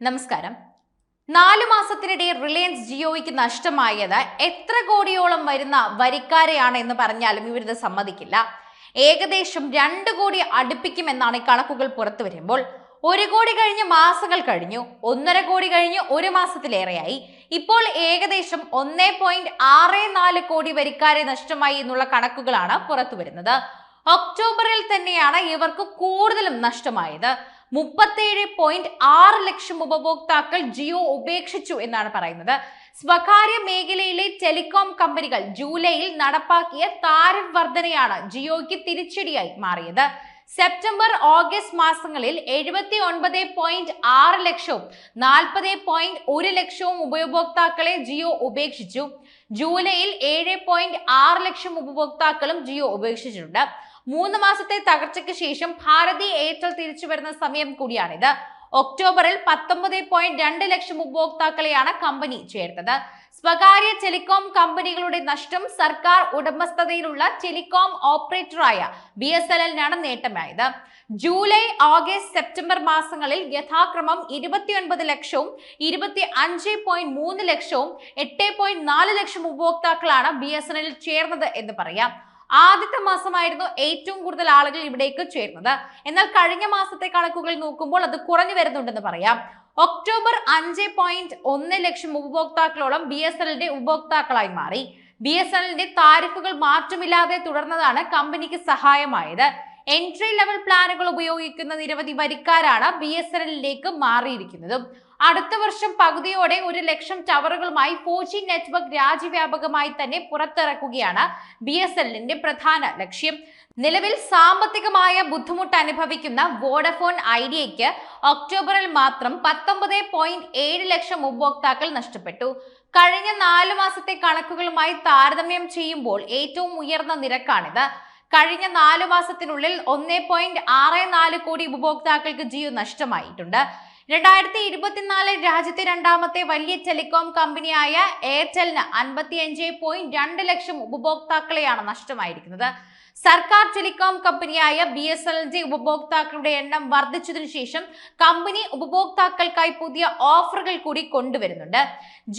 നമസ്കാരം. 4 മാസത്തിനിടെ റിലയൻസ് ജിയോയ്ക്ക് നഷ്ടമായത് എത്ര കോടിയോളം വരുന്ന വരിക്കാരെയാണ് എന്ന് പറഞ്ഞാലും ഇവരിത് സമ്മതിക്കില്ല. ഏകദേശം 2 കോടി അടുപ്പിക്കുമെന്നാണ് കണക്കുകൾ പുറത്തു വരുമ്പോൾ. 1 കോടി കഴിഞ്ഞ് മാസങ്ങൾ കഴിഞ്ഞു, 1.5 കോടി കഴിഞ്ഞ് 1 മാസത്തിലേറെയായി. ഇപ്പോൾ ഏകദേശം 1.64 കോടി വരിക്കാരെ നഷ്ടമായി എന്നുള്ള കണക്കുകളാണ് പുറത്തു വരുന്നത്. ഒക്ടോബറിൽ തന്നെയാണ് ഇവർക്ക് കൂടുതലും നഷ്ടമായത്. 37.6 ലക്ഷം ഉപഭോക്താക്കൾ ജിയോ ഉപേക്ഷിച്ചു എന്നാണ് പറയുന്നത്. സ്വകാര്യ മേഖലയിലെ ടെലികോം കമ്പനികൾ ജൂലൈയിൽ നടപ്പാക്കിയ താരിഫ് വർധനയാണ് ജിയോയ്ക്ക് തിരിച്ചടിയായി മാറിയത്. സെപ്റ്റംബർ ഓഗസ്റ്റ് മാസങ്ങളിൽ 79.6 ലക്ഷവും 40.1 ലക്ഷവും ഉപഭോക്താക്കളെ ജിയോ ഉപേക്ഷിച്ചു. ജൂലൈയിൽ 7.6 ലക്ഷം ഉപഭോക്താക്കളും ജിയോ ഉപേക്ഷിച്ചിട്ടുണ്ട്. 3 മാസത്തെ തകർച്ചയ്ക്ക് ശേഷം ഭാരതി എയർടെൽ തിരിച്ചു വരുന്ന സമയം കൂടിയാണിത്. ഒക്ടോബറിൽ 19.2 ലക്ഷം ഉപഭോക്താക്കളെയാണ് കമ്പനി ചേർത്തത്. സ്വകാര്യ ടെലികോം കമ്പനികളുടെ നഷ്ടം സർക്കാർ ഉടമസ്ഥതയിലുള്ള ടെലികോം ഓപ്പറേറ്ററായ BSNL-നാണ് നേട്ടമായത്. ജൂലൈ ഓഗസ്റ്റ് സെപ്റ്റംബർ മാസങ്ങളിൽ യഥാക്രമം 29 ലക്ഷവും 25.3 ലക്ഷവും 8.4 ലക്ഷം ഉപഭോക്താക്കളാണ് BSNL ചേർന്നത് എന്ന് പറയാം. ആദ്യത്തെ മാസമായിരുന്നു ഏറ്റവും കൂടുതൽ ആളുകൾ ഇവിടേക്ക് ചേർന്നത്. എന്നാൽ കഴിഞ്ഞ മാസത്തെ കണക്കുകൾ നോക്കുമ്പോൾ അത് കുറഞ്ഞു വരുന്നുണ്ടെന്ന് പറയാം. ഒക്ടോബർ 5.1 ലക്ഷം ഉപഭോക്താക്കളോളം BSNL-ന്റെ ഉപഭോക്താക്കളായി മാറി. BSNL-ന്റെ താരിഫുകൾ മാറ്റമില്ലാതെ തുടർന്നതാണ് കമ്പനിക്ക് സഹായമായത്. എൻട്രി ലെവൽ പ്ലാനുകൾ ഉപയോഗിക്കുന്ന നിരവധി വരിക്കാരാണ് BSNL-ലേക്ക് മാറിയിരിക്കുന്നതും. അടുത്ത വർഷം പകുതിയോടെ 1 ലക്ഷം ടവറുകളുമായി 4G നെറ്റ്വർക്ക് രാജ്യവ്യാപകമായി തന്നെ പുറത്തിറക്കുകയാണ് BSNL-ന്റെ പ്രധാന ലക്ഷ്യം. നിലവിൽ സാമ്പത്തികമായ ബുദ്ധിമുട്ട് അനുഭവിക്കുന്ന വോഡഫോൺ ഐഡിയയ്ക്ക് ഒക്ടോബറിൽ മാത്രം 19.7 ലക്ഷം ഉപഭോക്താക്കൾ നഷ്ടപ്പെട്ടു. കഴിഞ്ഞ 4 മാസത്തെ കണക്കുകളുമായി താരതമ്യം ചെയ്യുമ്പോൾ ഏറ്റവും ഉയർന്ന നിരക്കാണിത്. കഴിഞ്ഞ 4 മാസത്തിനുള്ളിൽ 1.64 കോടി ഉപഭോക്താക്കൾക്ക് ജിയോ നഷ്ടമായിട്ടുണ്ട്. 2024 രാജ്യത്തെ രണ്ടാമത്തെ വലിയ ടെലികോം കമ്പനിയായ എയർടെലിന് 55.2 ലക്ഷം ഉപഭോക്താക്കളെയാണ് നഷ്ടമായിരിക്കുന്നത്. സർക്കാർ ടെലികോം കമ്പനിയായ BSNL-ന്റെ ഉപഭോക്താക്കളുടെ എണ്ണം വർദ്ധിച്ചതിനു ശേഷം കമ്പനി ഉപഭോക്താക്കൾക്കായി പുതിയ ഓഫറുകൾ കൂടി കൊണ്ടുവരുന്നുണ്ട്.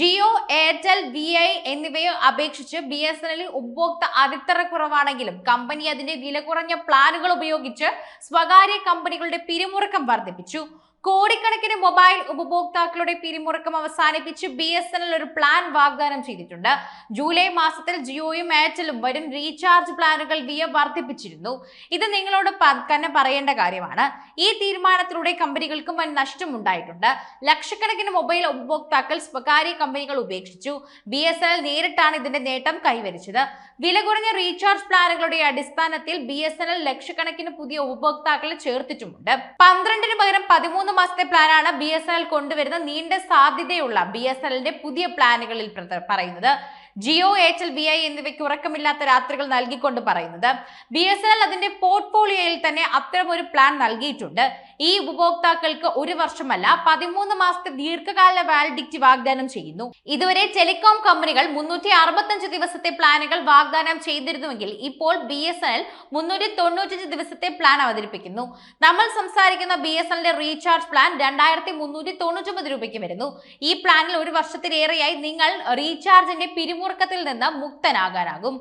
ജിയോ, എയർടെൽ, VI എന്നിവയെ അപേക്ഷിച്ച് BSNL ഉപഭോക്തൃ അടിത്തറ കുറവാണെങ്കിലും കമ്പനി അതിന്റെ വില കുറഞ്ഞ പ്ലാനുകൾ ഉപയോഗിച്ച് സ്വകാര്യ കമ്പനികളുടെ പിരിമുറുക്കം വർദ്ധിപ്പിച്ചു. കോടിക്കണക്കിന് മൊബൈൽ ഉപഭോക്താക്കളുടെ പിരിമുറുക്കം അവസാനിപ്പിച്ച് BSNL ഒരു പ്ലാൻ വാഗ്ദാനം ചെയ്തിട്ടുണ്ട്. ജൂലൈ മാസത്തിൽ ജിയോയും എയർടെലും വരും റീചാർജ് പ്ലാനുകൾ വർദ്ധിപ്പിച്ചിരുന്നു. ഇത് നിങ്ങളോട് തന്നെ പറയേണ്ട കാര്യമാണ്. ഈ തീരുമാനത്തിലൂടെ കമ്പനികൾക്കും വൻ നഷ്ടമുണ്ടായിട്ടുണ്ട്. ലക്ഷക്കണക്കിന് മൊബൈൽ ഉപഭോക്താക്കൾ സ്വകാര്യ കമ്പനികൾ ഉപേക്ഷിച്ചു. BSNL നേരിട്ടാണ് ഇതിന്റെ നേട്ടം കൈവരിച്ചത്. വില കുറഞ്ഞ റീചാർജ് പ്ലാനുകളുടെ അടിസ്ഥാനത്തിൽ BSNL ലക്ഷക്കണക്കിന് പുതിയ ഉപഭോക്താക്കളെ ചേർത്തിട്ടുമുണ്ട്. 12-ന് പകരം 13 മാസത്തെ പ്ലാനാണ് BSNL കൊണ്ടുവരുന്ന നീണ്ട സാധ്യതയുള്ള BSNL-ന്റെ പുതിയ പ്ലാനുകളിൽ പറയുന്നത്. ജിയോ, എയർടെൽ, VI എന്നിവയ്ക്ക് ഉറക്കമില്ലാത്ത രാത്രികൾ നൽകിക്കൊണ്ട് പറയുന്നത്. BSNL അതിന്റെ പോർട്ട്ഫോളിയോയിൽ തന്നെ അത്തരമൊരു പ്ലാൻ നൽകിയിട്ടുണ്ട്. ഈ ഉപഭോക്താക്കൾക്ക് 1 വർഷമല്ല 13 മാസത്തെ ദീർഘകാല വാലിഡിറ്റി വാഗ്ദാനം ചെയ്യുന്നു. ഇതുവരെ ടെലികോം കമ്പനികൾ 365 ദിവസത്തെ പ്ലാനുകൾ വാഗ്ദാനം ചെയ്തിരുന്നുവെങ്കിൽ ഇപ്പോൾ BSNL 395 ദിവസത്തെ പ്ലാൻ അവതരിപ്പിക്കുന്നു. നമ്മൾ സംസാരിക്കുന്ന BSNL-ന്റെ റീചാർജ് പ്ലാൻ 2399 രൂപയ്ക്ക് വരുന്നു. ഈ പ്ലാനിൽ 1 വർഷത്തിലേറെയായി നിങ്ങൾ റീചാർജിന്റെ പിരിമുറുക്കത്തിൽ നിന്ന് മുക്തനാകാനാകും.